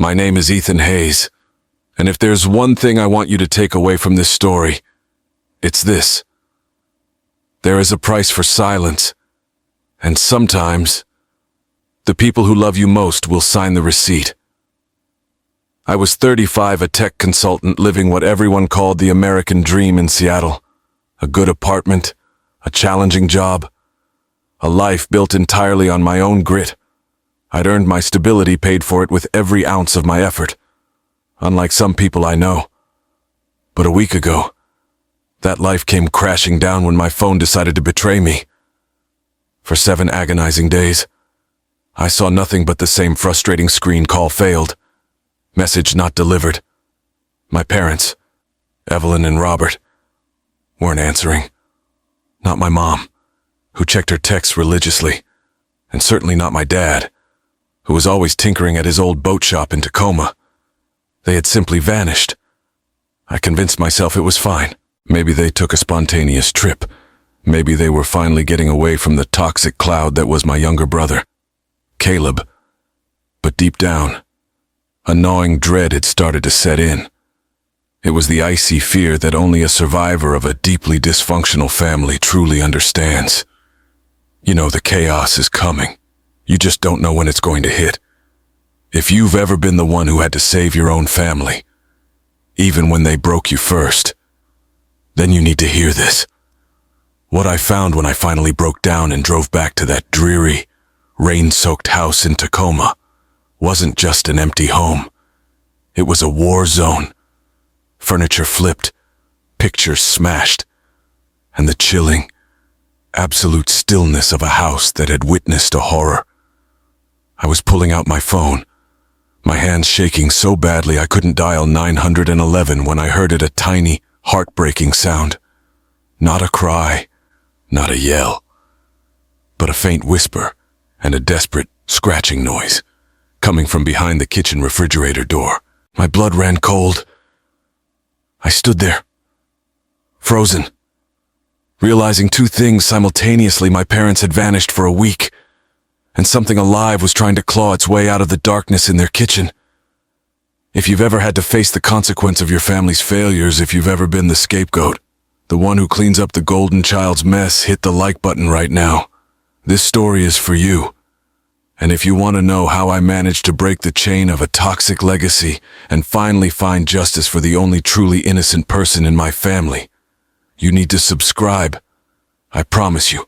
My name is Ethan Hayes, and if there's one thing I want you to take away from this story, it's this. There is a price for silence, and sometimes the people who love you most will sign the receipt. I was 35, a tech consultant living what everyone called the American dream in Seattle. A good apartment, a challenging job, a life built entirely on my own grit. I'd earned my stability, paid for it with every ounce of my effort, unlike some people I know. But a week ago, that life came crashing down when my phone decided to betray me. For 7 agonizing days, I saw nothing but the same frustrating screen: call failed, message not delivered. My parents, Evelyn and Robert, weren't answering. Not my mom, who checked her texts religiously, and certainly not my dad, who was always tinkering at his old boat shop in Tacoma. They had simply vanished. I convinced myself it was fine. Maybe they took a spontaneous trip. Maybe they were finally getting away from the toxic cloud that was my younger brother, Caleb. But deep down, a gnawing dread had started to set in. It was the icy fear that only a survivor of a deeply dysfunctional family truly understands. You know the chaos is coming. You just don't know when it's going to hit. If you've ever been the one who had to save your own family, even when they broke you first, then you need to hear this. What I found when I finally broke down and drove back to that dreary, rain-soaked house in Tacoma wasn't just an empty home. It was a war zone. Furniture flipped, pictures smashed, and the chilling, absolute stillness of a house that had witnessed a horror. I was pulling out my phone, my hands shaking so badly I couldn't dial 911 when I heard it, a tiny, heartbreaking sound. Not a cry, not a yell, but a faint whisper and a desperate, scratching noise coming from behind the kitchen refrigerator door. My blood ran cold. I stood there, frozen, realizing 2 things simultaneously. My parents had vanished for a week, and something alive was trying to claw its way out of the darkness in their kitchen. If you've ever had to face the consequence of your family's failures, if you've ever been the scapegoat, the one who cleans up the golden child's mess, hit the like button right now. This story is for you. And if you want to know how I managed to break the chain of a toxic legacy and finally find justice for the only truly innocent person in my family, you need to subscribe. I promise you,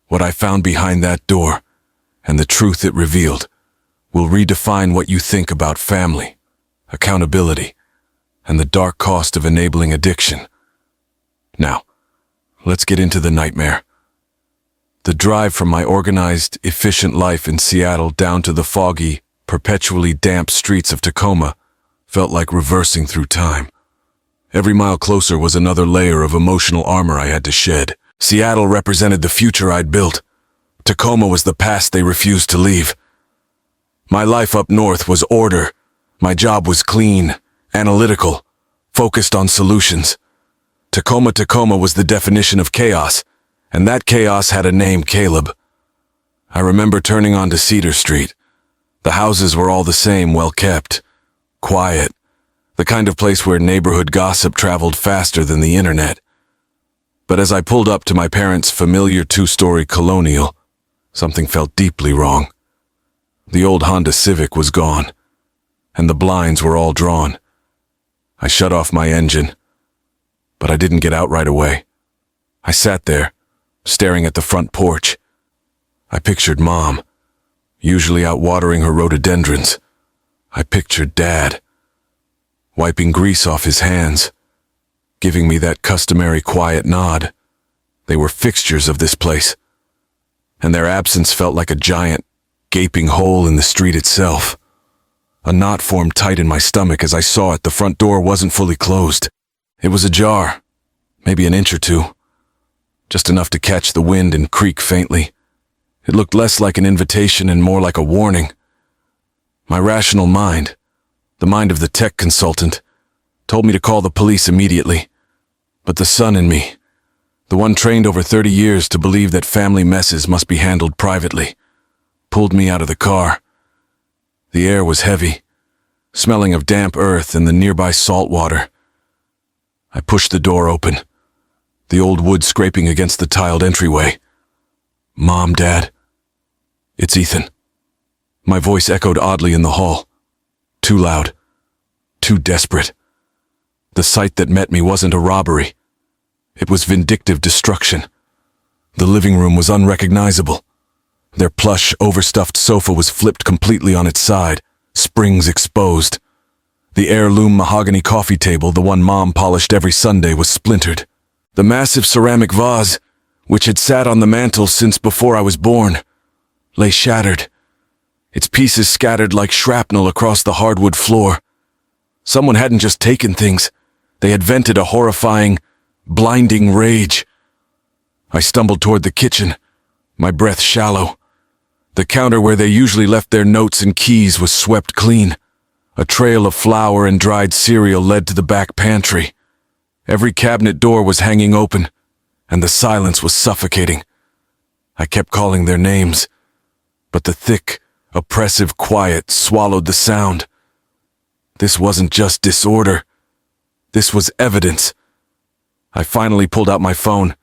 what I found behind that door and the truth it revealed will redefine what you think about family, accountability, and the dark cost of enabling addiction. Now, let's get into the nightmare. The drive from my organized, efficient life in Seattle down to the foggy, perpetually damp streets of Tacoma felt like reversing through time. Every mile closer was another layer of emotional armor I had to shed. Seattle represented the future I'd built. Tacoma was the past they refused to leave. My life up north was order. My job was clean, analytical, focused on solutions. Tacoma was the definition of chaos, and that chaos had a name: Caleb. I remember turning onto Cedar Street. The houses were all the same, well kept, quiet, the kind of place where neighborhood gossip traveled faster than the internet. But as I pulled up to my parents' familiar 2-story colonial, something felt deeply wrong. The old Honda Civic was gone, and the blinds were all drawn. I shut off my engine, but I didn't get out right away. I sat there, staring at the front porch. I pictured Mom, usually out watering her rhododendrons. I pictured Dad, wiping grease off his hands, giving me that customary quiet nod. They were fixtures of this place, and their absence felt like a giant, gaping hole in the street itself. A knot formed tight in my stomach as I saw it. The front door wasn't fully closed. It was ajar, maybe an inch or 2, just enough to catch the wind and creak faintly. It looked less like an invitation and more like a warning. My rational mind, the mind of the tech consultant, told me to call the police immediately. But the son in me, the one trained over 30 years to believe that family messes must be handled privately, pulled me out of the car. The air was heavy, smelling of damp earth and the nearby salt water. I pushed the door open, the old wood scraping against the tiled entryway. "Mom, Dad." "It's Ethan." My voice echoed oddly in the hall. Too loud. Too desperate. The sight that met me wasn't a robbery. It was vindictive destruction. The living room was unrecognizable. Their plush, overstuffed sofa was flipped completely on its side, springs exposed. The heirloom mahogany coffee table, the one Mom polished every Sunday, was splintered. The massive ceramic vase, which had sat on the mantel since before I was born, lay shattered, its pieces scattered like shrapnel across the hardwood floor. Someone hadn't just taken things, they had vented a horrifying, blinding rage. I stumbled toward the kitchen, my breath shallow. The counter where they usually left their notes and keys was swept clean. A trail of flour and dried cereal led to the back pantry. Every cabinet door was hanging open, and the silence was suffocating. I kept calling their names, but the thick, oppressive quiet swallowed the sound. This wasn't just disorder. This was evidence. I finally pulled out my phone,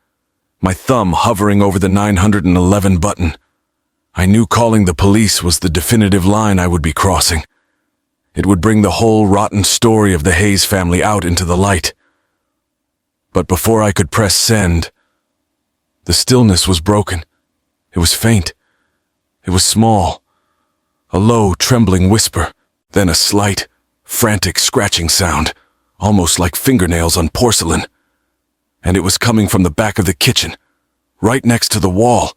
my thumb hovering over the 911 button. I knew calling the police was the definitive line I would be crossing. It would bring the whole rotten story of the Hayes family out into the light. But before I could press send, the stillness was broken. It was faint. It was small. A low, trembling whisper, then a slight, frantic scratching sound, almost like fingernails on porcelain. And it was coming from the back of the kitchen, right next to the wall,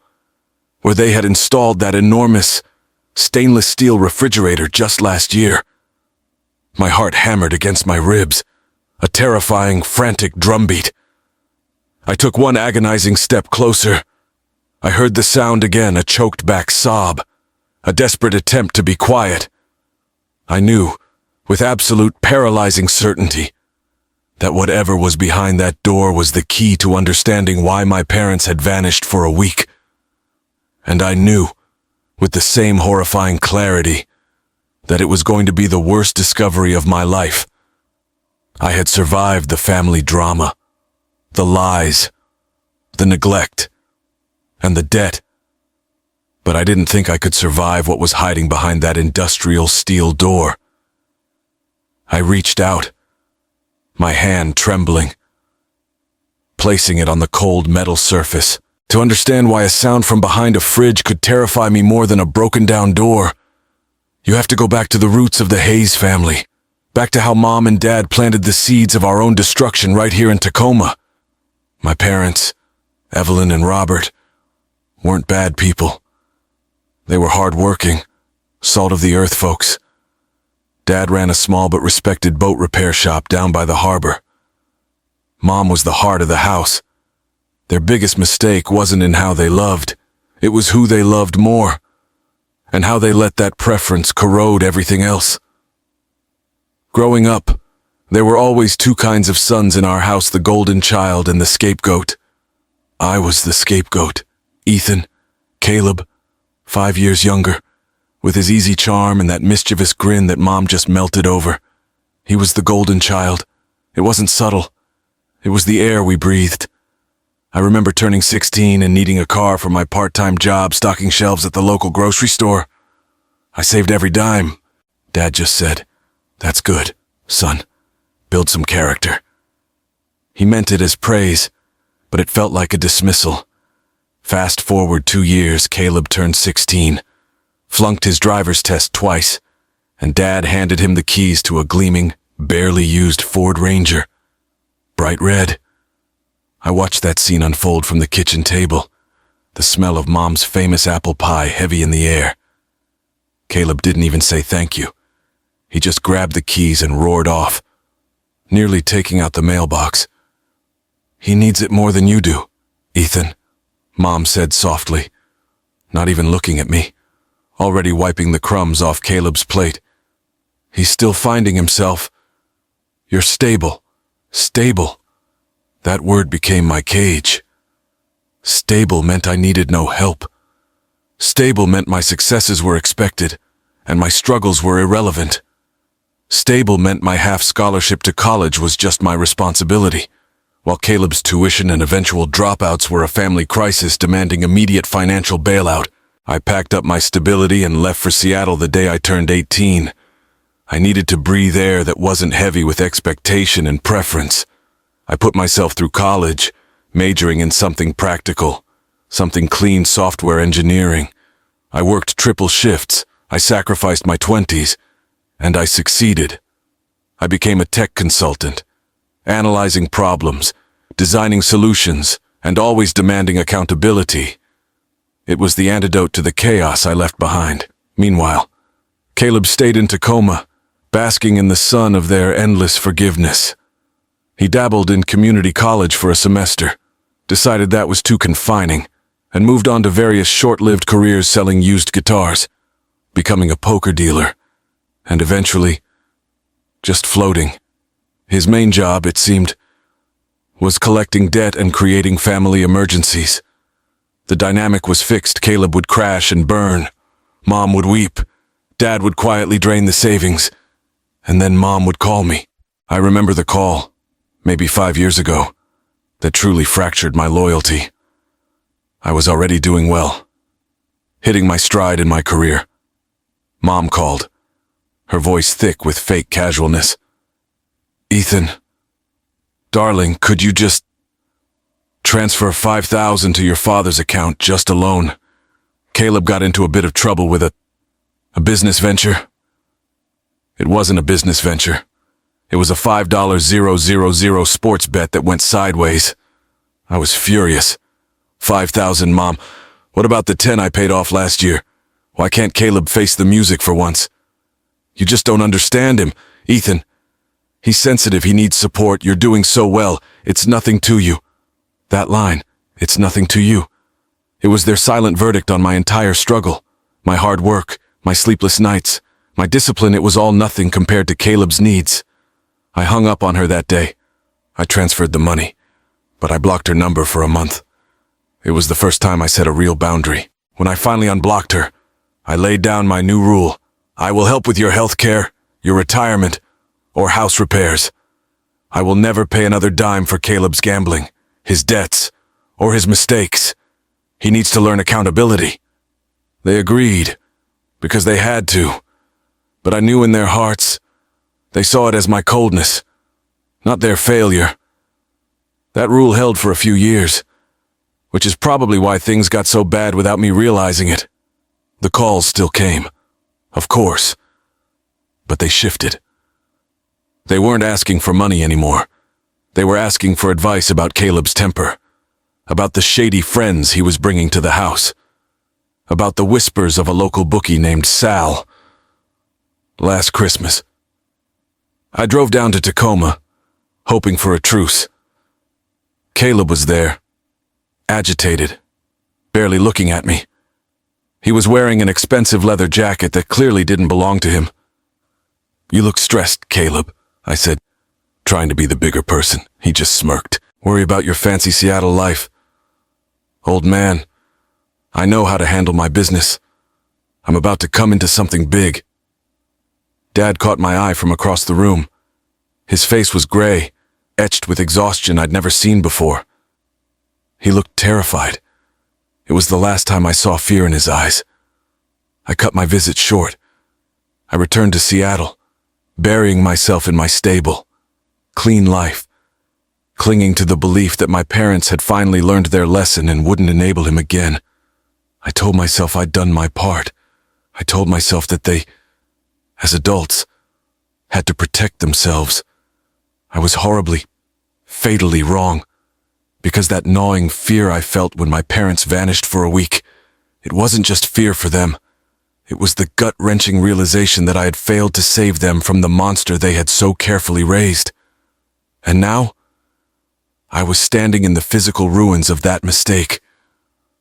where they had installed that enormous, stainless steel refrigerator just last year. My heart hammered against my ribs, a terrifying, frantic drumbeat. I took one agonizing step closer. I heard the sound again, a choked-back sob, a desperate attempt to be quiet. I knew, with absolute paralyzing certainty, that whatever was behind that door was the key to understanding why my parents had vanished for a week. And I knew, with the same horrifying clarity, that it was going to be the worst discovery of my life. I had survived the family drama, the lies, the neglect, and the debt. But I didn't think I could survive what was hiding behind that industrial steel door. I reached out, my hand trembling, placing it on the cold metal surface. To understand why a sound from behind a fridge could terrify me more than a broken-down door, you have to go back to the roots of the Hayes family, back to how Mom and Dad planted the seeds of our own destruction right here in Tacoma. My parents, Evelyn and Robert, weren't bad people. They were hard-working, salt-of-the-earth folks. Dad ran a small but respected boat repair shop down by the harbor. Mom was the heart of the house. Their biggest mistake wasn't in how they loved. It was who they loved more, and how they let that preference corrode everything else. Growing up, there were always two kinds of sons in our house, the golden child and the scapegoat. I was the scapegoat. Ethan, Caleb, 5 years younger, with his easy charm and that mischievous grin that Mom just melted over. He was the golden child. It wasn't subtle. It was the air we breathed. I remember turning 16 and needing a car for my part-time job stocking shelves at the local grocery store. I saved every dime. Dad just said, "That's good, son. Build some character." He meant it as praise, but it felt like a dismissal. Fast forward 2 years, Caleb turned 16, flunked his driver's test twice, and Dad handed him the keys to a gleaming, barely used Ford Ranger. Bright red. I watched that scene unfold from the kitchen table, the smell of Mom's famous apple pie heavy in the air. Caleb didn't even say thank you. He just grabbed the keys and roared off, nearly taking out the mailbox. "He needs it more than you do, Ethan," Mom said softly, not even looking at me, already wiping the crumbs off Caleb's plate. "He's still finding himself. You're stable. Stable." That word became my cage. Stable meant I needed no help. Stable meant my successes were expected, and my struggles were irrelevant. stable meant my half scholarship to college was just my responsibility, while Caleb's tuition and eventual dropouts were a family crisis demanding immediate financial bailout. I packed up my stability and left for Seattle the day I turned 18. I needed to breathe air that wasn't heavy with expectation and preference. I put myself through college, majoring in something practical, something clean software engineering. I worked triple shifts, I sacrificed my 20s, and I succeeded. I became a tech consultant, analyzing problems, designing solutions, and always demanding accountability. It was the antidote to the chaos I left behind. Meanwhile, Caleb stayed in Tacoma, basking in the sun of their endless forgiveness. He dabbled in community college for a semester, decided that was too confining, and moved on to various short-lived careers selling used guitars, becoming a poker dealer, and eventually, just floating. His main job, it seemed, was collecting debt and creating family emergencies. The dynamic was fixed. Caleb would crash and burn. Mom would weep. Dad would quietly drain the savings. And then Mom would call me. I remember the call, maybe 5 years ago, that truly fractured my loyalty. I was already doing well, hitting my stride in my career. Mom called, her voice thick with fake casualness. "Ethan, darling, could you just transfer $5,000 to your father's account just a loan? Caleb got into a bit of trouble with a business venture." It wasn't a business venture. It was a $5,000 sports bet that went sideways. I was furious. "$5,000, Mom. What about the 10 I paid off last year? Why can't Caleb face the music for once? You just don't understand him, Ethan. He's sensitive, he needs support, you're doing so well, it's nothing to you." That line, "it's nothing to you," it was their silent verdict on my entire struggle. My hard work, my sleepless nights, my discipline, it was all nothing compared to Caleb's needs. I hung up on her that day. I transferred the money, but I blocked her number for a month. It was the first time I set a real boundary. When I finally unblocked her, I laid down my new rule. I will help with your health care, your retirement, or house repairs. I will never pay another dime for Caleb's gambling, his debts, or his mistakes. He needs to learn accountability. They agreed, because they had to. But I knew in their hearts, they saw it as my coldness, not their failure. That rule held for a few years, which is probably why things got so bad without me realizing it. The calls still came, of course, but they shifted. They weren't asking for money anymore. They were asking for advice about Caleb's temper, about the shady friends he was bringing to the house, about the whispers of a local bookie named Sal. Last Christmas, I drove down to Tacoma, hoping for a truce. Caleb was there, agitated, barely looking at me. He was wearing an expensive leather jacket that clearly didn't belong to him. "You look stressed, Caleb," I said, trying to be the bigger person. He just smirked. "Worry about your fancy Seattle life." "Old man, I know how to handle my business. I'm about to come into something big." Dad caught my eye from across the room. His face was gray, etched with exhaustion I'd never seen before. He looked terrified. It was the last time I saw fear in his eyes. I cut my visit short. I returned to Seattle, burying myself in my stable, clean life, clinging to the belief that my parents had finally learned their lesson and wouldn't enable him again. I told myself I'd done my part. I told myself that they, as adults, had to protect themselves. I was horribly, fatally wrong, because that gnawing fear I felt when my parents vanished for a week, it wasn't just fear for them. It was the gut-wrenching realization that I had failed to save them from the monster they had so carefully raised. And now, I was standing in the physical ruins of that mistake,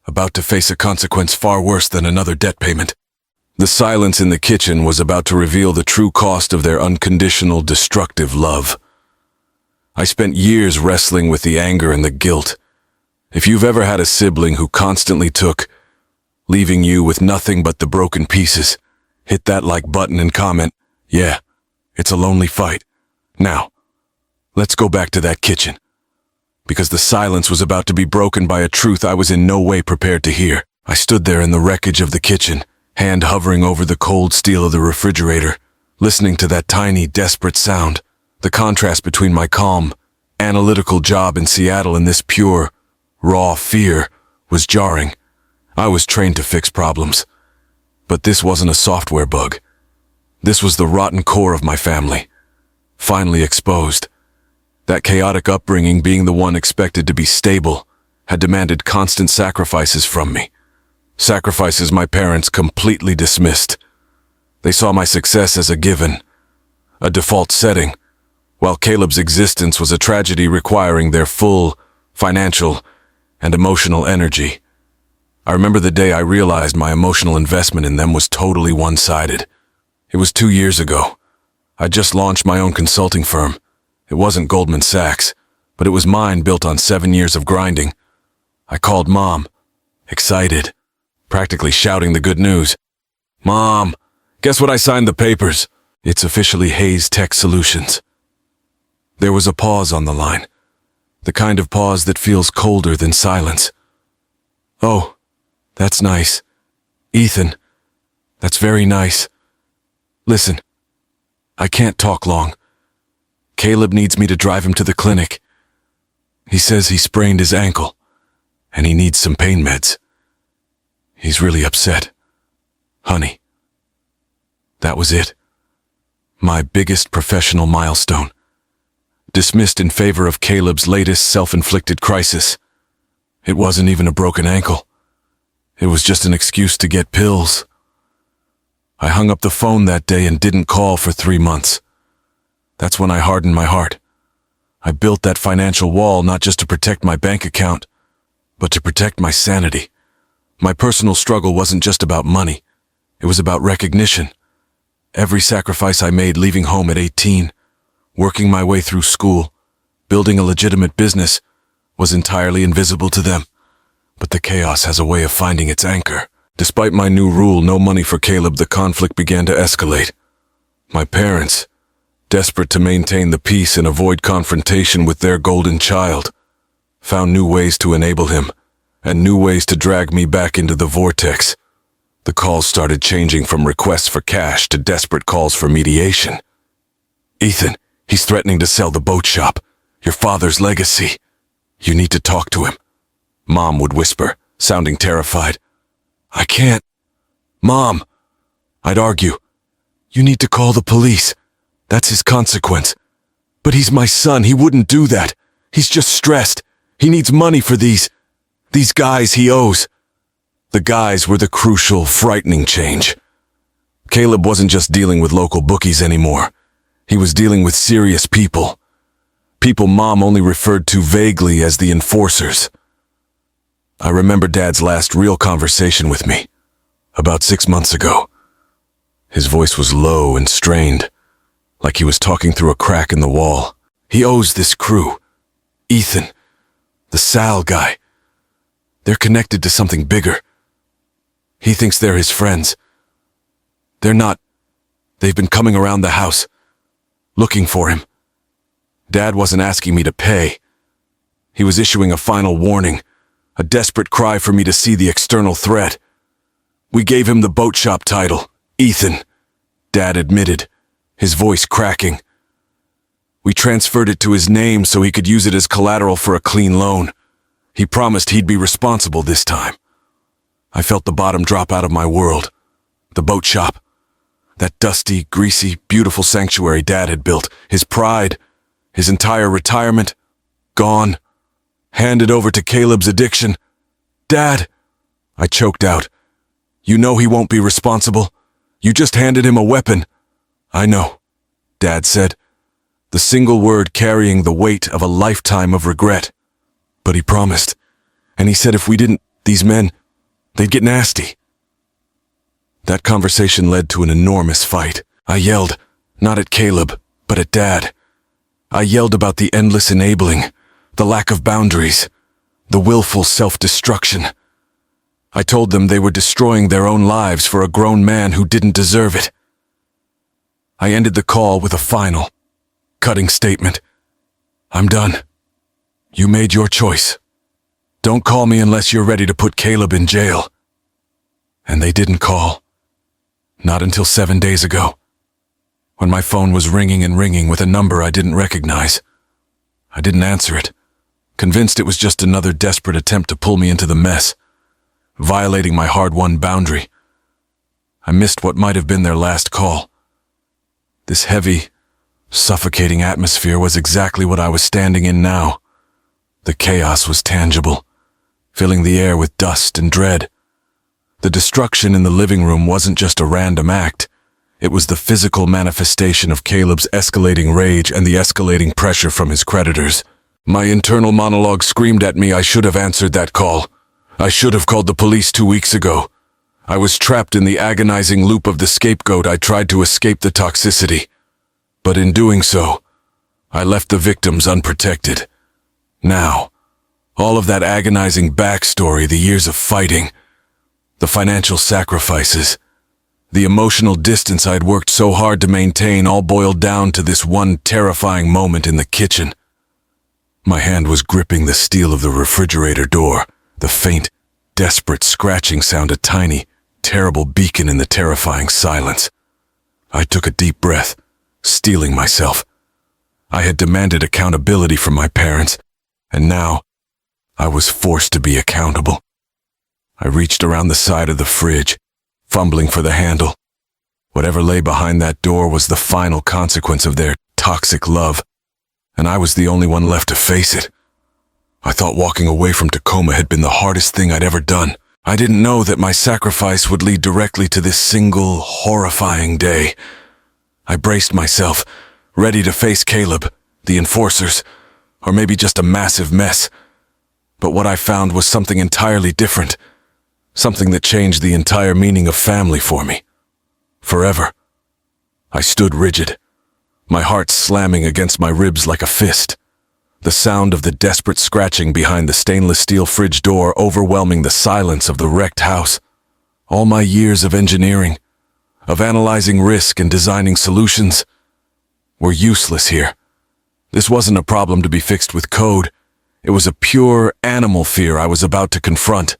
about to face a consequence far worse than another debt payment. The silence in the kitchen was about to reveal the true cost of their unconditional, destructive love. I spent years wrestling with the anger and the guilt. If you've ever had a sibling who constantly took, leaving you with nothing but the broken pieces, hit that like button and comment, "Yeah, It's a lonely fight. Now, let's go back to that kitchen. Because the silence was about to be broken by a truth I was in no way prepared to hear. I stood there in the wreckage of the kitchen, hand hovering over the cold steel of the refrigerator, listening to that tiny, desperate sound. The contrast between my calm, analytical job in Seattle and this pure, raw fear was jarring. I was trained to fix problems. But this wasn't a software bug. This was the rotten core of my family, finally exposed. That chaotic upbringing, being the one expected to be stable, had demanded constant sacrifices from me. Sacrifices my parents completely dismissed. They saw my success as a given, a default setting, while Caleb's existence was a tragedy requiring their full financial and emotional energy. I remember the day I realized my emotional investment in them was totally one-sided. It was 2 years ago. I just launched my own consulting firm. It wasn't Goldman Sachs, but it was mine, built on 7 years of grinding. I called Mom, excited, practically shouting the good news. "Mom, guess what? I signed the papers. It's officially Hayes Tech Solutions." There was a pause on the line, the kind of pause that feels colder than silence. "Oh, that's nice. Ethan, that's very nice. Listen, I can't talk long. Caleb needs me to drive him to the clinic. He says he sprained his ankle, and he needs some pain meds. He's really upset. Honey." That was it. My biggest professional milestone. Dismissed in favor of Caleb's latest self-inflicted crisis. It wasn't even a broken ankle. It was just an excuse to get pills. I hung up the phone that day and didn't call for 3 months. That's when I hardened my heart. I built that financial wall not just to protect my bank account, but to protect my sanity. My personal struggle wasn't just about money. It was about recognition. Every sacrifice I made leaving home at 18, working my way through school, building a legitimate business, was entirely invisible to them. But the chaos has a way of finding its anchor. Despite my new rule, no money for Caleb, the conflict began to escalate. My parents, desperate to maintain the peace and avoid confrontation with their golden child, found new ways to enable him, and new ways to drag me back into the vortex. The calls started changing from requests for cash to desperate calls for mediation. "Ethan, he's threatening to sell the boat shop, your father's legacy. You need to talk to him," Mom would whisper, sounding terrified. "I can't. Mom," I'd argue. "You need to call the police. That's his consequence. But he's my son. He wouldn't do that. He's just stressed. He needs money for these guys he owes." The guys were the crucial, frightening change. Caleb wasn't just dealing with local bookies anymore. He was dealing with serious people. People Mom only referred to vaguely as the enforcers. I remember Dad's last real conversation with me, about 6 months ago. His voice was low and strained, like he was talking through a crack in the wall. He owes this crew, Ethan, the Sal guy. They're connected to something bigger. He thinks they're his friends. They're not. They've been coming around the house, looking for him. Dad wasn't asking me to pay. He was issuing a final warning, a desperate cry for me to see the external threat. We gave him the boat shop title, Ethan, Dad admitted, his voice cracking. We transferred it to his name so he could use it as collateral for a clean loan. He promised he'd be responsible this time. I felt the bottom drop out of my world. The boat shop. That dusty, greasy, beautiful sanctuary Dad had built. His pride, his entire retirement, gone. Handed over to Caleb's addiction. "Dad," I choked out. "You know he won't be responsible. You just handed him a weapon." "I know," Dad said, the single word carrying the weight of a lifetime of regret. "But he promised. And he said if we didn't, these men, they'd get nasty." That conversation led to an enormous fight. I yelled, not at Caleb, but at Dad. I yelled about the endless enabling, the lack of boundaries, the willful self-destruction. I told them they were destroying their own lives for a grown man who didn't deserve it. I ended the call with a final, cutting statement. I'm done. You made your choice. Don't call me unless you're ready to put Caleb in jail. And they didn't call. Not until 7 days ago, when my phone was ringing and ringing with a number I didn't recognize. I didn't answer it, convinced it was just another desperate attempt to pull me into the mess, violating my hard-won boundary. I missed what might have been their last call. This heavy, suffocating atmosphere was exactly what I was standing in now. The chaos was tangible, filling the air with dust and dread. The destruction in the living room wasn't just a random act. It was the physical manifestation of Caleb's escalating rage and the escalating pressure from his creditors. My internal monologue screamed at me I should have answered that call. I should have called the police 2 weeks ago. I was trapped in the agonizing loop of the scapegoat. I tried to escape the toxicity. But in doing so, I left the victims unprotected. Now, all of that agonizing backstory, the years of fighting, the financial sacrifices, the emotional distance I'd worked so hard to maintain all boiled down to this one terrifying moment in the kitchen. My hand was gripping the steel of the refrigerator door, the faint, desperate scratching sound a tiny, terrible beacon in the terrifying silence. I took a deep breath, steeling myself. I had demanded accountability from my parents, and now I was forced to be accountable. I reached around the side of the fridge, fumbling for the handle. Whatever lay behind that door was the final consequence of their toxic love, and I was the only one left to face it. I thought walking away from Tacoma had been the hardest thing I'd ever done. I didn't know that my sacrifice would lead directly to this single, horrifying day. I braced myself, ready to face Caleb, the enforcers, or maybe just a massive mess. But what I found was something entirely different. Something that changed the entire meaning of family for me. Forever. I stood rigid, my heart slamming against my ribs like a fist. The sound of the desperate scratching behind the stainless steel fridge door overwhelming the silence of the wrecked house. All my years of engineering, of analyzing risk and designing solutions, were useless here. This wasn't a problem to be fixed with code. It was a pure animal fear I was about to confront.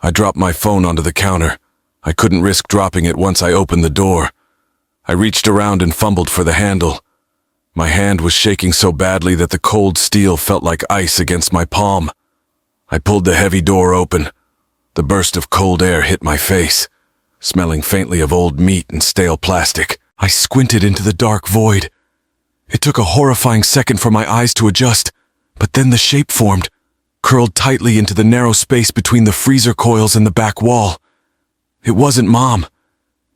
I dropped my phone onto the counter. I couldn't risk dropping it once I opened the door. I reached around and fumbled for the handle. My hand was shaking so badly that the cold steel felt like ice against my palm. I pulled the heavy door open. The burst of cold air hit my face, smelling faintly of old meat and stale plastic. I squinted into the dark void. It took a horrifying second for my eyes to adjust, but then the shape formed, curled tightly into the narrow space between the freezer coils and the back wall. It wasn't Mom.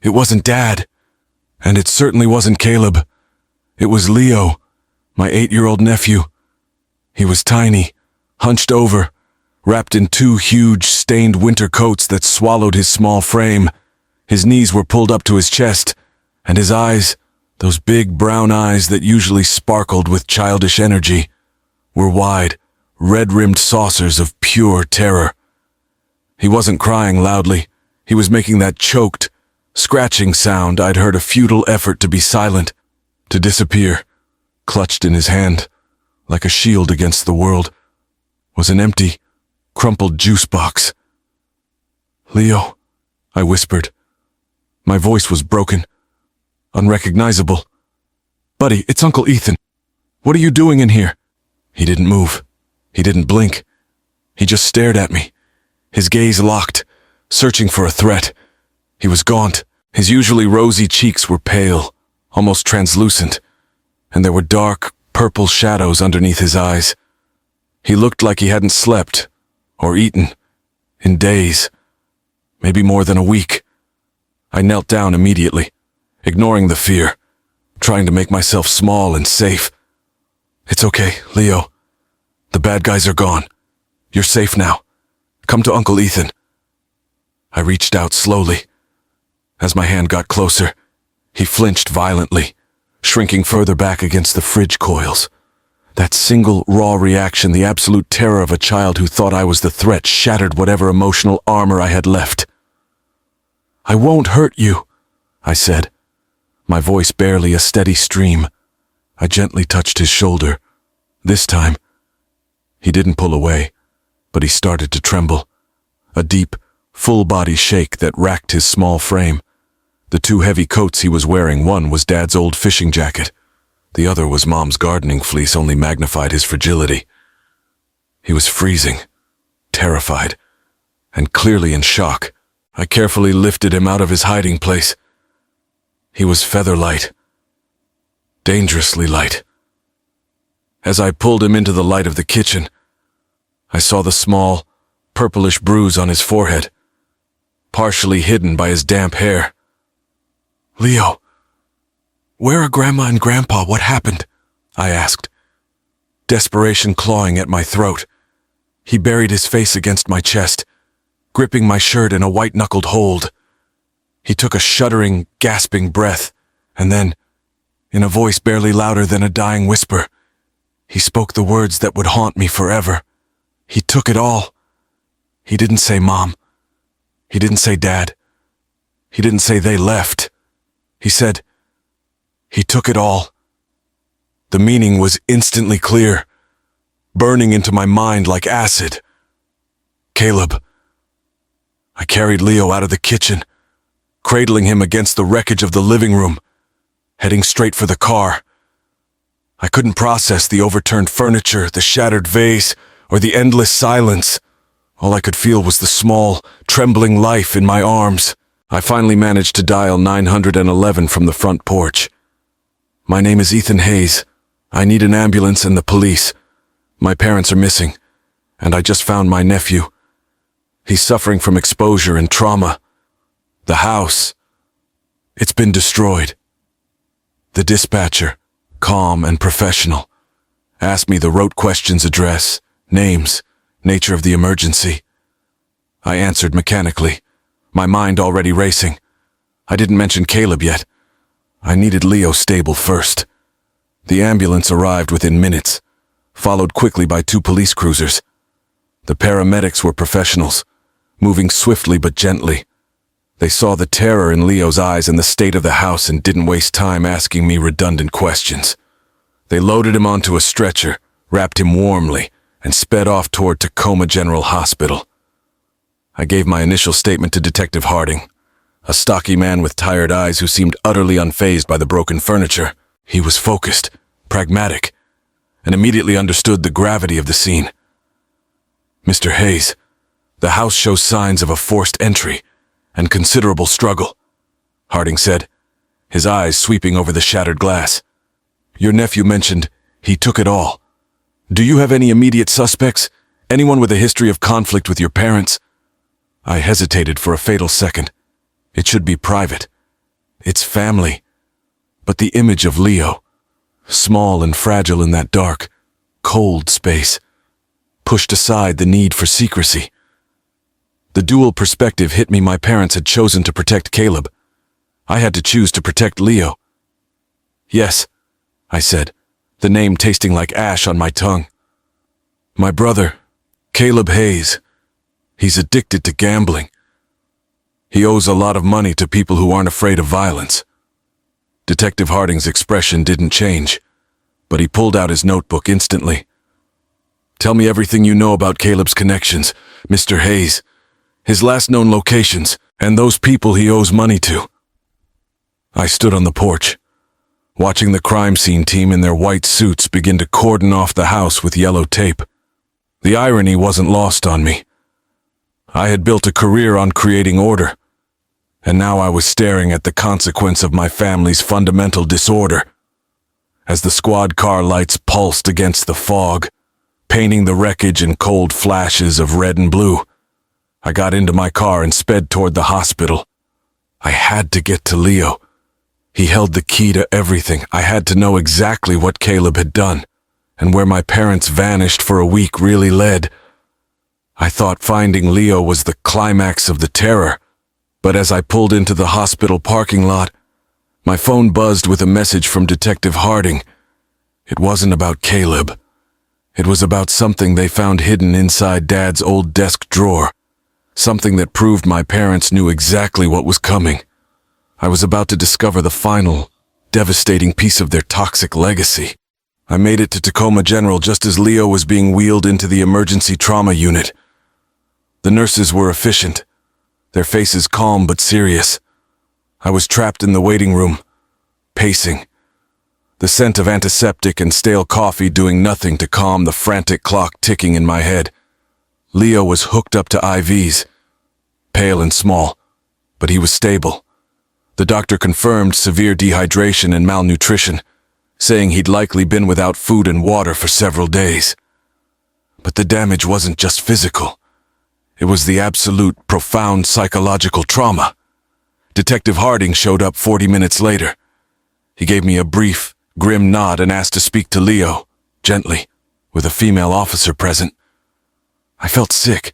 It wasn't Dad. And it certainly wasn't Caleb. It was Leo, my 8-year-old nephew. He was tiny, hunched over, wrapped in 2 huge, stained winter coats that swallowed his small frame. His knees were pulled up to his chest, and his eyes, those big brown eyes that usually sparkled with childish energy, were wide, red-rimmed saucers of pure terror. He wasn't crying loudly. He was making that choked, scratching sound I'd heard a futile effort to be silent, to disappear. Clutched in his hand, like a shield against the world, was an empty, crumpled juice box. "Leo," I whispered. My voice was broken, unrecognizable. "Buddy, it's Uncle Ethan. What are you doing in here?" He didn't move. He didn't blink. He just stared at me, his gaze locked, searching for a threat. He was gaunt. His usually rosy cheeks were pale, almost translucent, and there were dark, purple shadows underneath his eyes. He looked like he hadn't slept, or eaten, in days, maybe more than a week. I knelt down immediately, ignoring the fear, trying to make myself small and safe. "It's okay, Leo. The bad guys are gone. You're safe now. Come to Uncle Ethan." I reached out slowly. As my hand got closer, he flinched violently, shrinking further back against the fridge coils. That single raw reaction, the absolute terror of a child who thought I was the threat, shattered whatever emotional armor I had left. "I won't hurt you," I said. my voice barely a steady stream. I gently touched his shoulder. This time, he didn't pull away, but he started to tremble. A deep, full-body shake that racked his small frame. The two heavy coats he was wearing, one was Dad's old fishing jacket. The other was Mom's gardening fleece, only magnified his fragility. He was freezing, terrified, and clearly in shock. I carefully lifted him out of his hiding place. He was feather light, dangerously light. As I pulled him into the light of the kitchen, I saw the small, purplish bruise on his forehead, partially hidden by his damp hair. "Leo, where are Grandma and Grandpa? What happened?" I asked, desperation clawing at my throat. He buried his face against my chest, gripping my shirt in a white-knuckled hold. He took a shuddering, gasping breath, and then, in a voice barely louder than a dying whisper, he spoke the words that would haunt me forever. He took it all. He didn't say Mom. He didn't say Dad. He didn't say they left. He said, he took it all. The meaning was instantly clear, burning into my mind like acid. Caleb. I carried Leo out of the kitchen, cradling him against the wreckage of the living room, heading straight for the car. I couldn't process the overturned furniture, the shattered vase, or the endless silence. All I could feel was the small, trembling life in my arms. I finally managed to dial 911 from the front porch. "My name is Ethan Hayes. I need an ambulance and the police. My parents are missing, and I just found my nephew. He's suffering from exposure and trauma. The house, it's been destroyed." The dispatcher, calm and professional, asked me the rote questions: address, names, nature of the emergency. I answered mechanically, my mind already racing. I didn't mention Caleb yet. I needed Leo stable first. The ambulance arrived within minutes, followed quickly by 2 police cruisers. The paramedics were professionals, moving swiftly but gently. They saw the terror in Leo's eyes and the state of the house and didn't waste time asking me redundant questions. They loaded him onto a stretcher, wrapped him warmly, and sped off toward Tacoma General Hospital. I gave my initial statement to Detective Harding, a stocky man with tired eyes who seemed utterly unfazed by the broken furniture. He was focused, pragmatic, and immediately understood the gravity of the scene. "Mr. Hayes, the house shows signs of a forced entry and considerable struggle," Harding said, his eyes sweeping over the shattered glass. "Your nephew mentioned he took it all. Do you have any immediate suspects? Anyone with a history of conflict with your parents?" I hesitated for a fatal second. It should be private. It's family. But the image of Leo, small and fragile in that dark, cold space, pushed aside the need for secrecy. The dual perspective hit me. My parents had chosen to protect Caleb. I had to choose to protect Leo. "Yes," I said, the name tasting like ash on my tongue. "My brother, Caleb Hayes, he's addicted to gambling. He owes a lot of money to people who aren't afraid of violence." Detective Harding's expression didn't change, but he pulled out his notebook instantly. "Tell me everything you know about Caleb's connections, Mr. Hayes, his last known locations, and those people he owes money to." I stood on the porch, watching the crime scene team in their white suits begin to cordon off the house with yellow tape. The irony wasn't lost on me. I had built a career on creating order, and now I was staring at the consequence of my family's fundamental disorder. As the squad car lights pulsed against the fog, painting the wreckage in cold flashes of red and blue, I got into my car and sped toward the hospital. I had to get to Leo. He held the key to everything. I had to know exactly what Caleb had done, and where my parents vanished for a week really led. I thought finding Leo was the climax of the terror, but as I pulled into the hospital parking lot, my phone buzzed with a message from Detective Harding. It wasn't about Caleb. It was about something they found hidden inside Dad's old desk drawer, something that proved my parents knew exactly what was coming. I was about to discover the final, devastating piece of their toxic legacy. I made it to Tacoma General just as Leo was being wheeled into the emergency trauma unit. The nurses were efficient, their faces calm but serious. I was trapped in the waiting room, pacing, the scent of antiseptic and stale coffee doing nothing to calm the frantic clock ticking in my head. Leo was hooked up to IVs, pale and small, but he was stable. The doctor confirmed severe dehydration and malnutrition, saying he'd likely been without food and water for several days. But the damage wasn't just physical. It was the absolute, profound psychological trauma. Detective Harding showed up 40 minutes later. He gave me a brief, grim nod and asked to speak to Leo, gently, with a female officer present. I felt sick.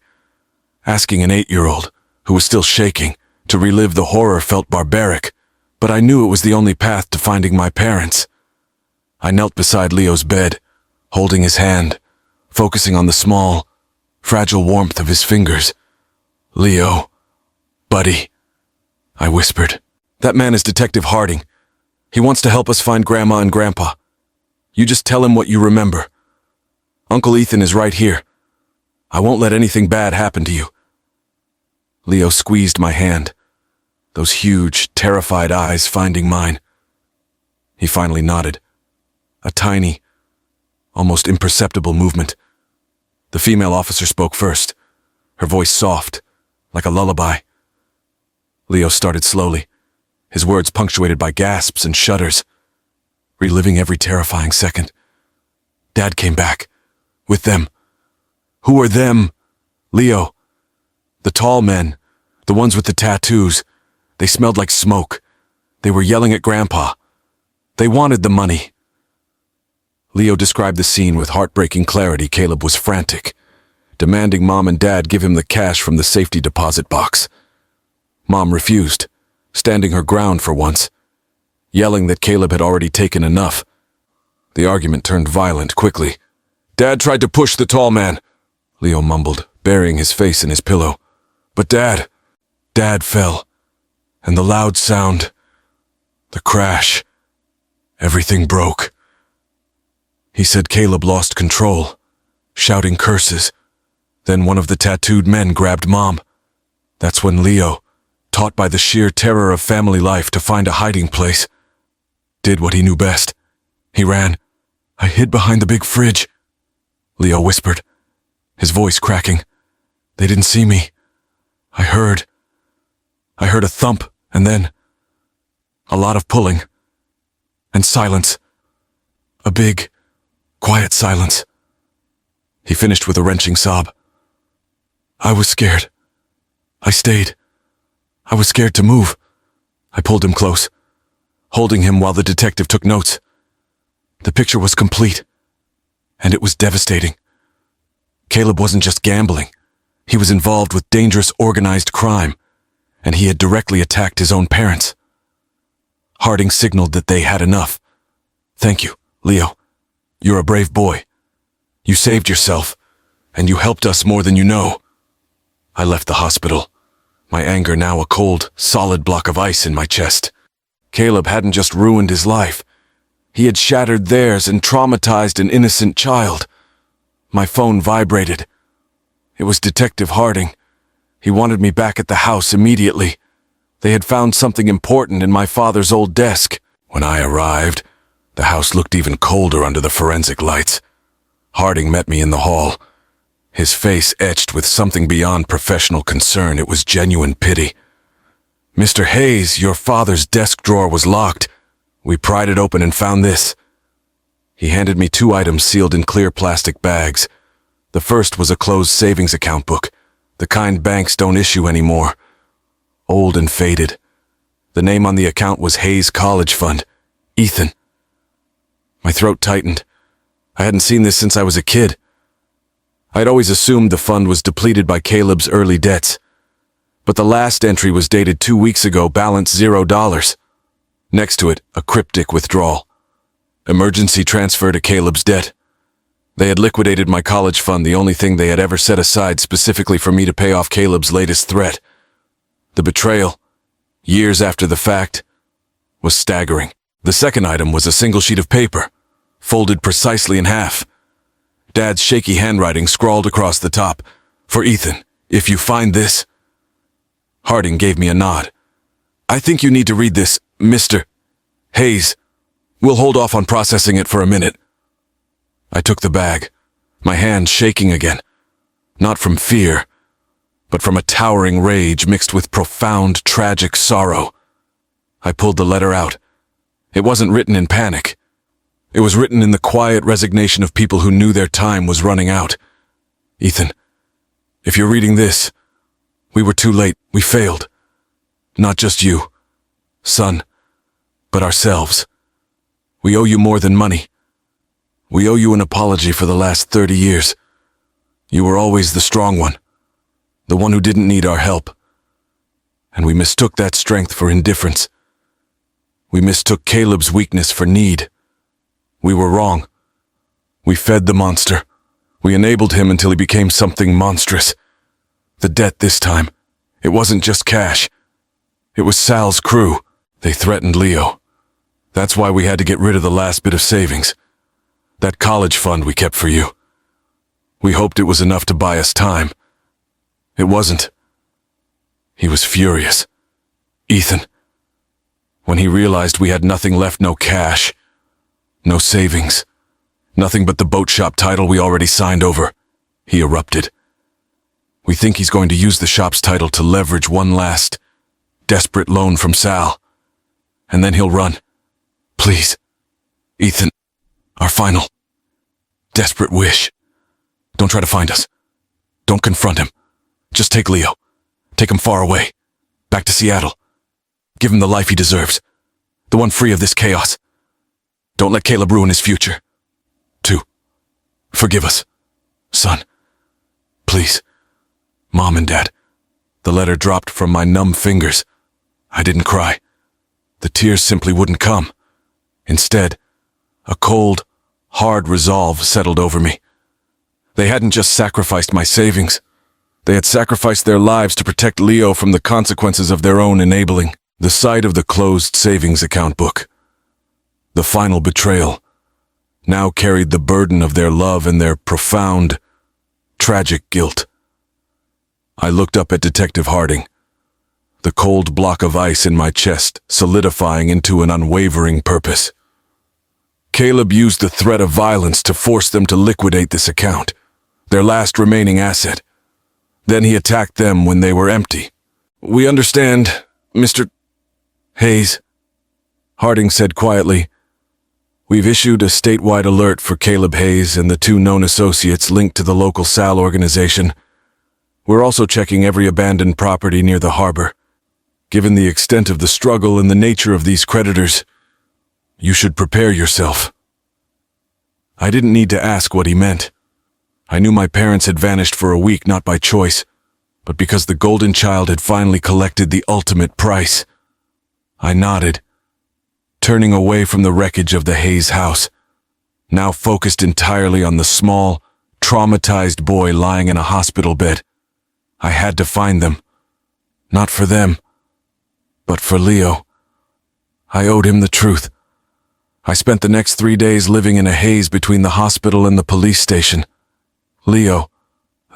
Asking an 8-year-old, who was still shaking, to relive the horror felt barbaric, but I knew it was the only path to finding my parents. I knelt beside Leo's bed, holding his hand, focusing on the small, fragile warmth of his fingers. "Leo, buddy," I whispered. "That man is Detective Harding. He wants to help us find Grandma and Grandpa. You just tell him what you remember. Uncle Ethan is right here. I won't let anything bad happen to you." Leo squeezed my hand, those huge, terrified eyes finding mine. He finally nodded. A tiny, almost imperceptible movement. The female officer spoke first, her voice soft, like a lullaby. Leo started slowly, his words punctuated by gasps and shudders, reliving every terrifying second. Dad came back, with them. Who are them? Leo. The tall men, the ones with the tattoos. They smelled like smoke. They were yelling at Grandpa. They wanted the money. Leo described the scene with heartbreaking clarity. Caleb was frantic, demanding Mom and Dad give him the cash from the safety deposit box. Mom refused, standing her ground for once, yelling that Caleb had already taken enough. The argument turned violent quickly. "Dad tried to push the tall man," Leo mumbled, burying his face in his pillow. "But Dad fell, and the loud sound, the crash, everything broke." He said Caleb lost control, shouting curses. Then one of the tattooed men grabbed Mom. That's when Leo, taught by the sheer terror of family life to find a hiding place, did what he knew best. He ran. "I hid behind the big fridge," Leo whispered, his voice cracking. "They didn't see me. I heard a thump, and then a lot of pulling, and silence. A big, quiet silence." He finished with a wrenching sob. "I was scared. I stayed. I was scared to move." I pulled him close, holding him while the detective took notes. The picture was complete, and it was devastating. Caleb wasn't just gambling. He was involved with dangerous organized crime, and he had directly attacked his own parents. Harding signaled that they had enough. "Thank you, Leo. You're a brave boy. You saved yourself, and you helped us more than you know." I left the hospital, my anger now a cold, solid block of ice in my chest. Caleb hadn't just ruined his life. He had shattered theirs and traumatized an innocent child. My phone vibrated. It was Detective Harding. He wanted me back at the house immediately. They had found something important in my father's old desk. When I arrived, the house looked even colder under the forensic lights. Harding met me in the hall, his face etched with something beyond professional concern. It was genuine pity. "Mr. Hayes, your father's desk drawer was locked. We pried it open and found this." He handed me 2 items sealed in clear plastic bags. The first was a closed savings account book, the kind banks don't issue anymore. Old and faded. The name on the account was Hayes College Fund. Ethan. My throat tightened. I hadn't seen this since I was a kid. I'd always assumed the fund was depleted by Caleb's early debts. But the last entry was dated 2 weeks ago, balance $0. Next to it, a cryptic withdrawal. Emergency transfer to Caleb's debt. They had liquidated my college fund, the only thing they had ever set aside specifically for me to pay off Caleb's latest threat. The betrayal, years after the fact, was staggering. The second item was a single sheet of paper, folded precisely in half. Dad's shaky handwriting scrawled across the top, "For Ethan, if you find this." Harding gave me a nod. "I think you need to read this, Mr. Hayes. We'll hold off on processing it for a minute." I took the bag, my hand shaking again, not from fear, but from a towering rage mixed with profound, tragic sorrow. I pulled the letter out. It wasn't written in panic. It was written in the quiet resignation of people who knew their time was running out. "Ethan, if you're reading this, we were too late. We failed. Not just you, son, but ourselves. We owe you more than money. We owe you an apology for the last 30 years. You were always the strong one, the one who didn't need our help. And we mistook that strength for indifference. We mistook Caleb's weakness for need. We were wrong. We fed the monster. We enabled him until he became something monstrous. The debt this time, it wasn't just cash. It was Sal's crew. They threatened Leo. That's why we had to get rid of the last bit of savings. That college fund we kept for you. We hoped it was enough to buy us time. It wasn't." He was furious. "Ethan." When he realized we had nothing left, no cash, no savings, nothing but the boat shop title we already signed over, he erupted. "We think he's going to use the shop's title to leverage one last, desperate loan from Sal. And then he'll run. Please, Ethan, our final, desperate wish. Don't try to find us. Don't confront him. Just take Leo. Take him far away. Back to Seattle. Give him the life he deserves. The one free of this chaos. Don't let Caleb ruin his future. 2. Forgive us, son. Please. Mom and Dad." The letter dropped from my numb fingers. I didn't cry. The tears simply wouldn't come. Instead, a cold, hard resolve settled over me. They hadn't just sacrificed my savings. They had sacrificed their lives to protect Leo from the consequences of their own enabling. The sight of the closed savings account book, the final betrayal, now carried the burden of their love and their profound, tragic guilt. I looked up at Detective Harding, the cold block of ice in my chest solidifying into an unwavering purpose. Caleb used the threat of violence to force them to liquidate this account, their last remaining asset. Then he attacked them when they were empty. "We understand, Mr. Hayes," Harding said quietly. "We've issued a statewide alert for Caleb Hayes and the 2 known associates linked to the local Sal organization. We're also checking every abandoned property near the harbor. Given the extent of the struggle and the nature of these creditors, you should prepare yourself." I didn't need to ask what he meant. I knew my parents had vanished for a week not by choice, but because the golden child had finally collected the ultimate price. I nodded, turning away from the wreckage of the Hayes house, now focused entirely on the small, traumatized boy lying in a hospital bed. I had to find them. Not for them, but for Leo. I owed him the truth. I spent the next 3 days living in a haze between the hospital and the police station. Leo,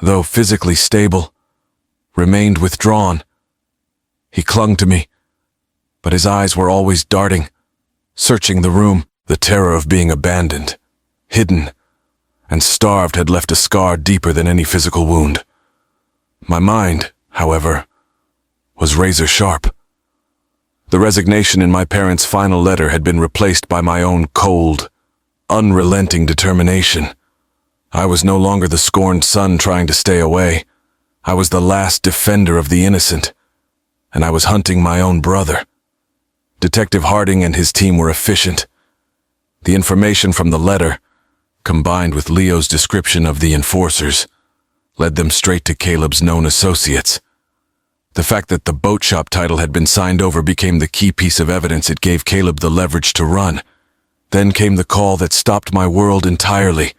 though physically stable, remained withdrawn. He clung to me, but his eyes were always darting, searching the room. The terror of being abandoned, hidden, and starved had left a scar deeper than any physical wound. My mind, however, was razor sharp. The resignation in my parents' final letter had been replaced by my own cold, unrelenting determination. I was no longer the scorned son trying to stay away. I was the last defender of the innocent, and I was hunting my own brother. Detective Harding and his team were efficient. The information from the letter, combined with Leo's description of the enforcers, led them straight to Caleb's known associates. The fact that the boat shop title had been signed over became the key piece of evidence. It gave Caleb the leverage to run. Then came the call that stopped my world entirely.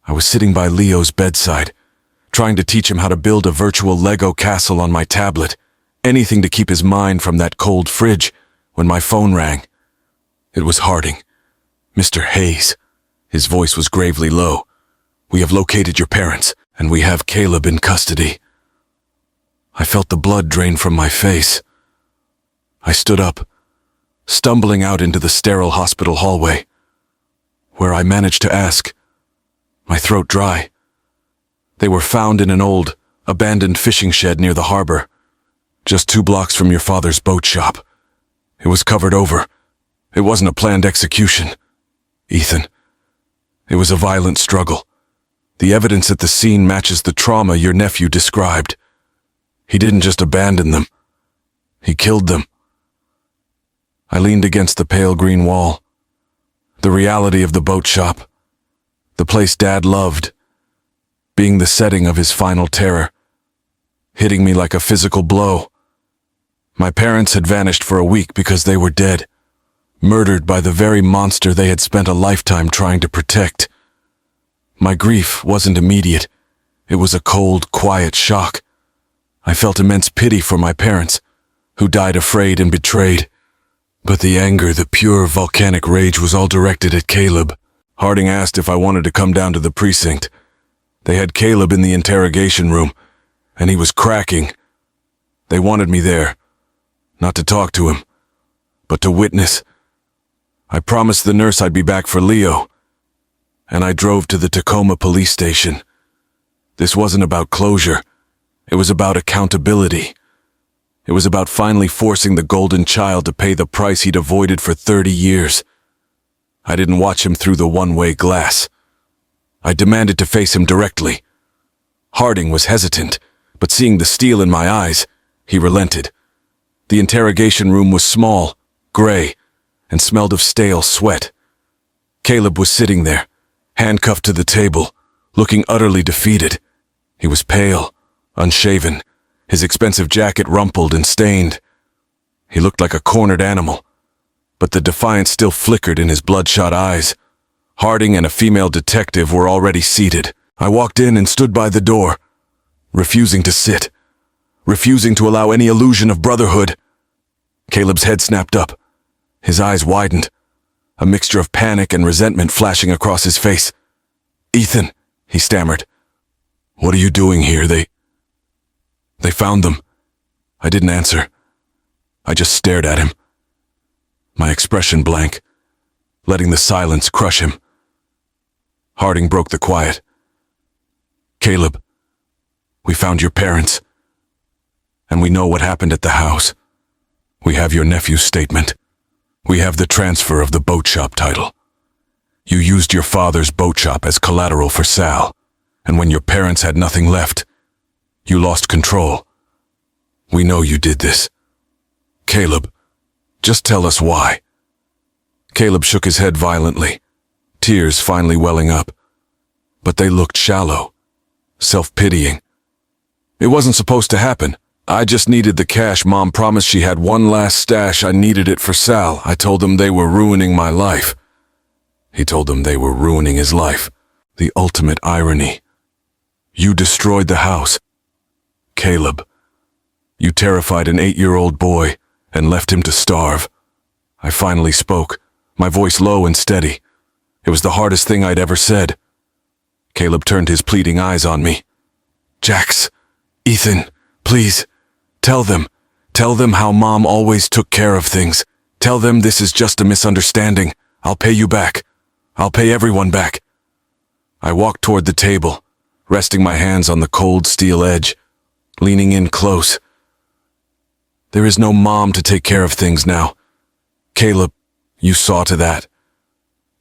I was sitting by Leo's bedside, trying to teach him how to build a virtual Lego castle on my tablet, anything to keep his mind from that cold fridge, when my phone rang. It was Harding. Mr. Hayes. His voice was gravely low. We have located your parents, and we have Caleb in custody. I felt the blood drain from my face. I stood up, stumbling out into the sterile hospital hallway, where I managed to ask, my throat dry. They were found in an old, abandoned fishing shed near the harbor, just 2 blocks from your father's boat shop. It was covered over. It wasn't a planned execution, Ethan. It was a violent struggle. The evidence at the scene matches the trauma your nephew described. He didn't just abandon them. He killed them. I leaned against the pale green wall. The reality of the boat shop, the place Dad loved, being the setting of his final terror, hitting me like a physical blow. My parents had vanished for a week because they were dead, murdered by the very monster they had spent a lifetime trying to protect. My grief wasn't immediate. It was a cold, quiet shock. I felt immense pity for my parents, who died afraid and betrayed. But the anger, the pure volcanic rage was all directed at Caleb. Harding asked if I wanted to come down to the precinct. They had Caleb in the interrogation room, and he was cracking. They wanted me there, not to talk to him, but to witness. I promised the nurse I'd be back for Leo, and I drove to the Tacoma police station. This wasn't about closure. It was about accountability. It was about finally forcing the golden child to pay the price he'd avoided for 30 years. I didn't watch him through the one-way glass. I demanded to face him directly. Harding was hesitant, but seeing the steel in my eyes, he relented. The interrogation room was small, gray, and smelled of stale sweat. Caleb was sitting there, handcuffed to the table, looking utterly defeated. He was pale, unshaven, his expensive jacket rumpled and stained. He looked like a cornered animal, but the defiance still flickered in his bloodshot eyes. Harding and a female detective were already seated. I walked in and stood by the door, refusing to sit, refusing to allow any illusion of brotherhood. Caleb's head snapped up. His eyes widened, a mixture of panic and resentment flashing across his face. "Ethan," he stammered. "What are you doing here? They found them." I didn't answer. I just stared at him, my expression blank, letting the silence crush him. Harding broke the quiet. "Caleb, we found your parents, and we know what happened at the house. We have your nephew's statement. We have the transfer of the boat shop title. You used your father's boat shop as collateral for Sal, and when your parents had nothing left, you lost control. We know you did this. Caleb, just tell us why." Caleb shook his head violently, tears finally welling up. But they looked shallow, self-pitying. "It wasn't supposed to happen. I just needed the cash. Mom promised she had one last stash. I needed it for Sal. I told them they were ruining my life." He told them they were ruining his life. The ultimate irony. You destroyed the house. Caleb, you terrified an 8-year-old boy and left him to starve. I finally spoke, my voice low and steady. It was the hardest thing I'd ever said. Caleb turned his pleading eyes on me. "Jax, Ethan, please, tell them how Mom always took care of things. Tell them this is just a misunderstanding. I'll pay you back. I'll pay everyone back." I walked toward the table, resting my hands on the cold steel edge, leaning in close. There is no Mom to take care of things now. Caleb, you saw to that.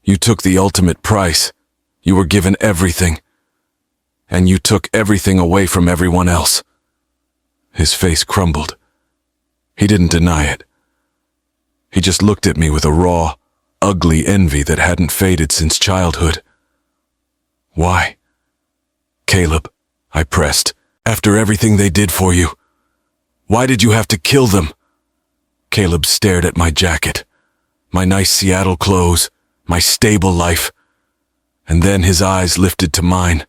You took the ultimate price. You were given everything. And you took everything away from everyone else. His face crumbled. He didn't deny it. He just looked at me with a raw, ugly envy that hadn't faded since childhood. "Why? Caleb," I pressed, "after everything they did for you, why did you have to kill them?" Caleb stared at my jacket, my nice Seattle clothes, my stable life, and then his eyes lifted to mine,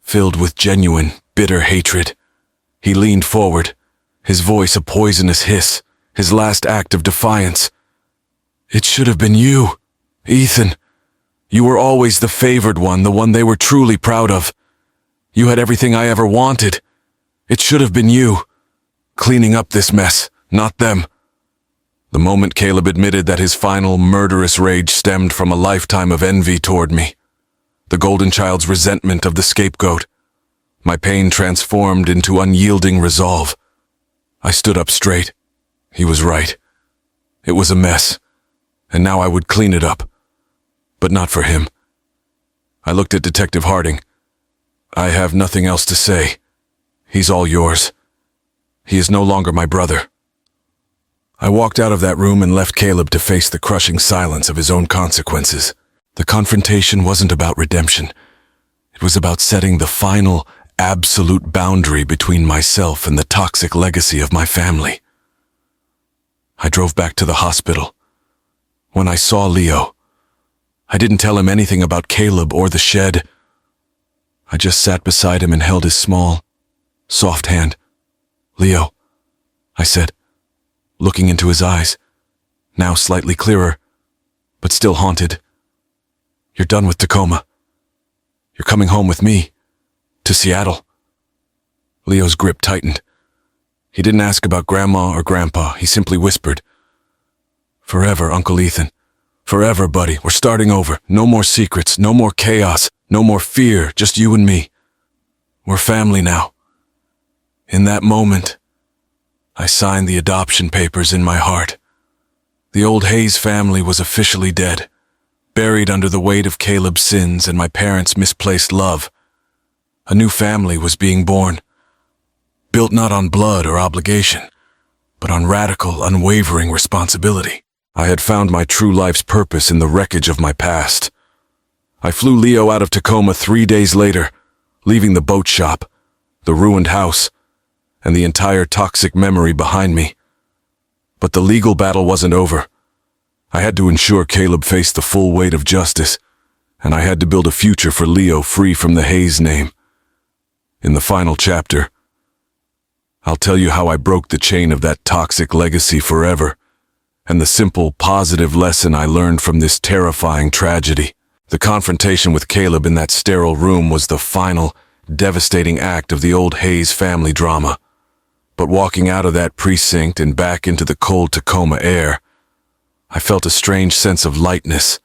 filled with genuine, bitter hatred. He leaned forward, his voice a poisonous hiss, his last act of defiance. It should have been you, Ethan. You were always the favored one, the one they were truly proud of. You had everything I ever wanted. It should have been you, cleaning up this mess, not them. The moment Caleb admitted that his final murderous rage stemmed from a lifetime of envy toward me, the golden child's resentment of the scapegoat, my pain transformed into unyielding resolve. I stood up straight. He was right. It was a mess, and now I would clean it up. But not for him. I looked at Detective Harding. I have nothing else to say. He's all yours. He is no longer my brother. I walked out of that room and left Caleb to face the crushing silence of his own consequences. The confrontation wasn't about redemption. It was about setting the final, absolute boundary between myself and the toxic legacy of my family. I drove back to the hospital. When I saw Leo, I didn't tell him anything about Caleb or the shed. I just sat beside him and held his small, soft hand. "Leo," I said, looking into his eyes, now slightly clearer, but still haunted. "You're done with Tacoma. You're coming home with me, to Seattle." Leo's grip tightened. He didn't ask about Grandma or Grandpa. He simply whispered, "Forever, Uncle Ethan. Forever, buddy. We're starting over. No more secrets, no more chaos, no more fear, just you and me. We're family now." In that moment, I signed the adoption papers in my heart. The old Hayes family was officially dead, buried under the weight of Caleb's sins and my parents' misplaced love. A new family was being born, built not on blood or obligation, but on radical, unwavering responsibility. I had found my true life's purpose in the wreckage of my past. I flew Leo out of Tacoma 3 days later, leaving the boat shop, the ruined house, and the entire toxic memory behind me. But the legal battle wasn't over. I had to ensure Caleb faced the full weight of justice, and I had to build a future for Leo free from the Hayes name. In the final chapter, I'll tell you how I broke the chain of that toxic legacy forever, and the simple, positive lesson I learned from this terrifying tragedy. The confrontation with Caleb in that sterile room was the final, devastating act of the old Hayes family drama. But walking out of that precinct and back into the cold Tacoma air, I felt a strange sense of lightness.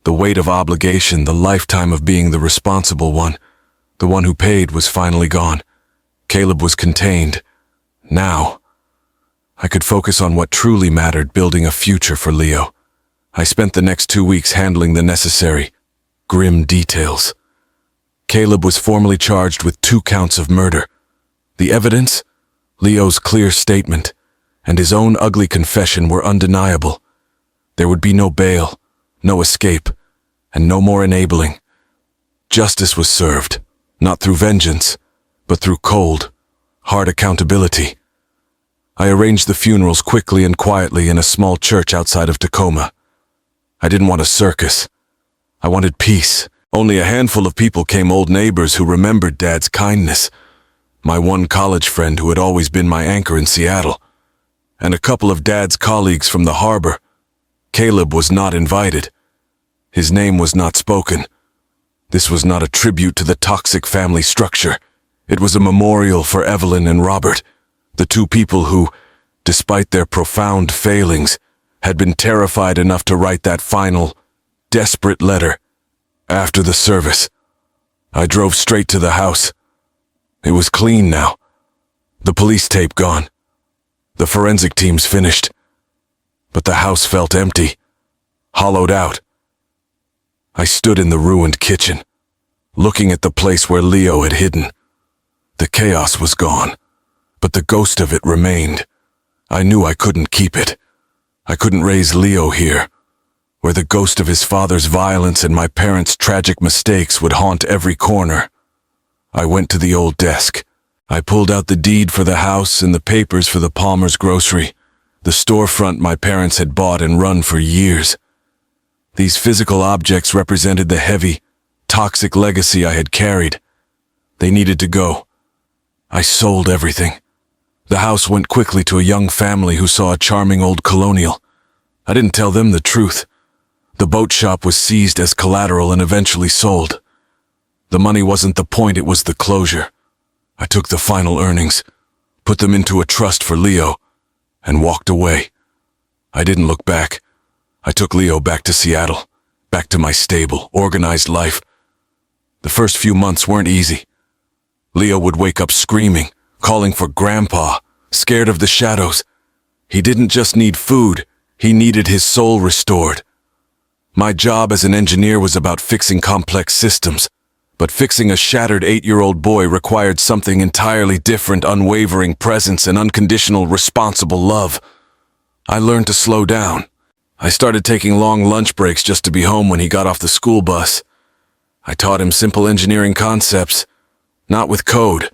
The weight of obligation, the lifetime of being the responsible one, the one who paid, was finally gone. Caleb was contained. Now, I could focus on what truly mattered, building a future for Leo. I spent the next 2 weeks handling the necessary, grim details. Caleb was formally charged with 2 counts of murder. The evidence, Leo's clear statement, and his own ugly confession were undeniable. There would be no bail, no escape, and no more enabling. Justice was served, not through vengeance, but through cold, hard accountability. I arranged the funerals quickly and quietly in a small church outside of Tacoma. I didn't want a circus. I wanted peace. Only a handful of people came, old neighbors who remembered Dad's kindness, my one college friend who had always been my anchor in Seattle, and a couple of Dad's colleagues from the harbor. Caleb was not invited. His name was not spoken. This was not a tribute to the toxic family structure. It was a memorial for Evelyn and Robert, the 2 people who, despite their profound failings, had been terrified enough to write that final, desperate letter. After the service, I drove straight to the house. It was clean now. The police tape gone. The forensic teams finished. But the house felt empty, hollowed out. I stood in the ruined kitchen, looking at the place where Leo had hidden. The chaos was gone, but the ghost of it remained. I knew I couldn't keep it. I couldn't raise Leo here, where the ghost of his father's violence and my parents' tragic mistakes would haunt every corner. I went to the old desk. I pulled out the deed for the house and the papers for the Palmer's grocery, the storefront my parents had bought and run for years. These physical objects represented the heavy, toxic legacy I had carried. They needed to go. I sold everything. The house went quickly to a young family who saw a charming old colonial. I didn't tell them the truth. The boat shop was seized as collateral and eventually sold. The money wasn't the point, it was the closure. I took the final earnings, put them into a trust for Leo, and walked away. I didn't look back. I took Leo back to Seattle, back to my stable, organized life. The first few months weren't easy. Leo would wake up screaming, calling for Grandpa, scared of the shadows. He didn't just need food, he needed his soul restored. My job as an engineer was about fixing complex systems, but fixing a shattered 8-year-old boy required something entirely different: unwavering presence and unconditional responsible love. I learned to slow down. I started taking long lunch breaks just to be home when he got off the school bus. I taught him simple engineering concepts, not with code,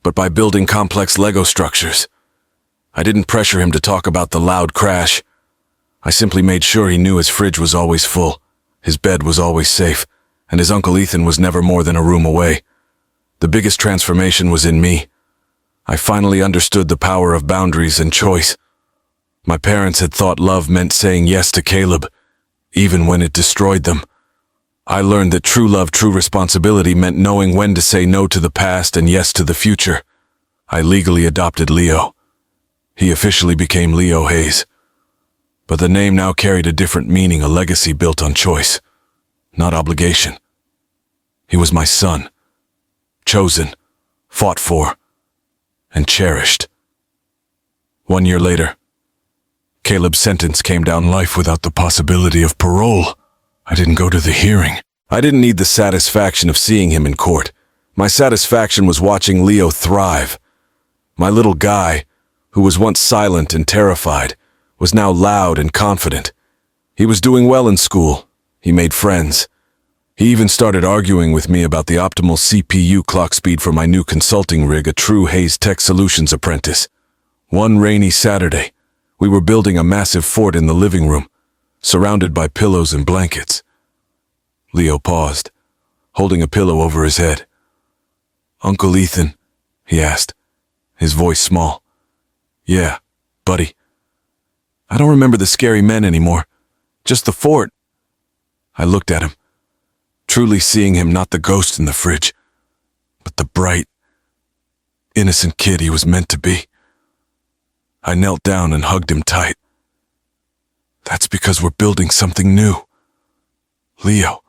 but by building complex Lego structures. I didn't pressure him to talk about the loud crash. I simply made sure he knew his fridge was always full, his bed was always safe, and his Uncle Ethan was never more than a room away. The biggest transformation was in me. I finally understood the power of boundaries and choice. My parents had thought love meant saying yes to Caleb, even when it destroyed them. I learned that true love, true responsibility meant knowing when to say no to the past and yes to the future. I legally adopted Leo. He officially became Leo Hayes. But the name now carried a different meaning, a legacy built on choice, not obligation. He was my son, chosen, fought for, and cherished. 1 year later, Caleb's sentence came down life without the possibility of parole. I didn't go to the hearing. I didn't need the satisfaction of seeing him in court. My satisfaction was watching Leo thrive. My little guy, who was once silent and terrified, was now loud and confident. He was doing well in school. He made friends. He even started arguing with me about the optimal CPU clock speed for my new consulting rig, a true Hayes Tech Solutions apprentice. One rainy Saturday, we were building a massive fort in the living room, surrounded by pillows and blankets. Leo paused, holding a pillow over his head. "Uncle Ethan?" he asked, his voice small. "Yeah, buddy." "I don't remember the scary men anymore, just the fort." I looked at him, truly seeing him not the ghost in the fridge, but the bright, innocent kid he was meant to be. I knelt down and hugged him tight. "That's because we're building something new. Leo,"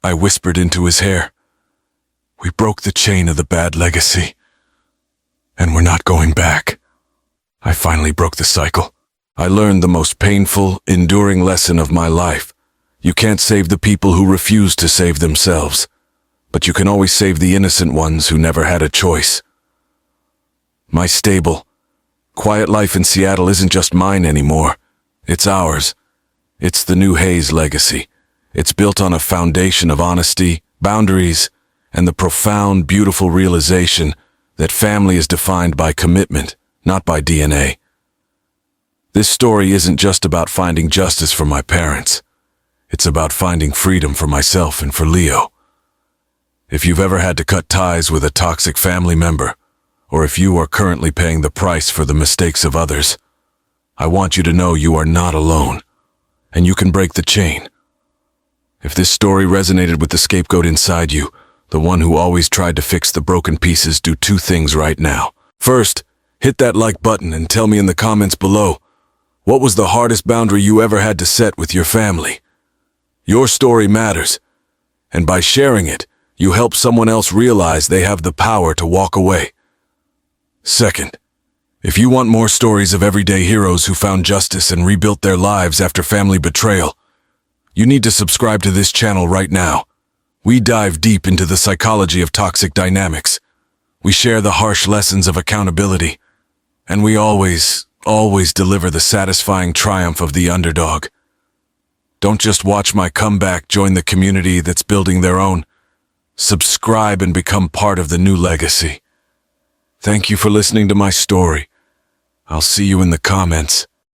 I whispered into his hair, "we broke the chain of the bad legacy, and we're not going back." I finally broke the cycle. I learned the most painful, enduring lesson of my life. You can't save the people who refuse to save themselves, but you can always save the innocent ones who never had a choice. My stable, quiet life in Seattle isn't just mine anymore. It's ours. It's the new Hayes legacy. It's built on a foundation of honesty, boundaries, and the profound, beautiful realization that family is defined by commitment, not by DNA. This story isn't just about finding justice for my parents. It's about finding freedom for myself and for Leo. If you've ever had to cut ties with a toxic family member, or if you are currently paying the price for the mistakes of others, I want you to know you are not alone, and you can break the chain. If this story resonated with the scapegoat inside you, the one who always tried to fix the broken pieces, do 2 things right now. First, hit that like button and tell me in the comments below, what was the hardest boundary you ever had to set with your family? Your story matters, and by sharing it, you help someone else realize they have the power to walk away. Second, if you want more stories of everyday heroes who found justice and rebuilt their lives after family betrayal, you need to subscribe to this channel right now. We dive deep into the psychology of toxic dynamics. We share the harsh lessons of accountability, and we always deliver the satisfying triumph of the underdog. Don't just watch my comeback, join the community that's building their own. Subscribe and become part of the new legacy. Thank you for listening to my story. I'll see you in the comments.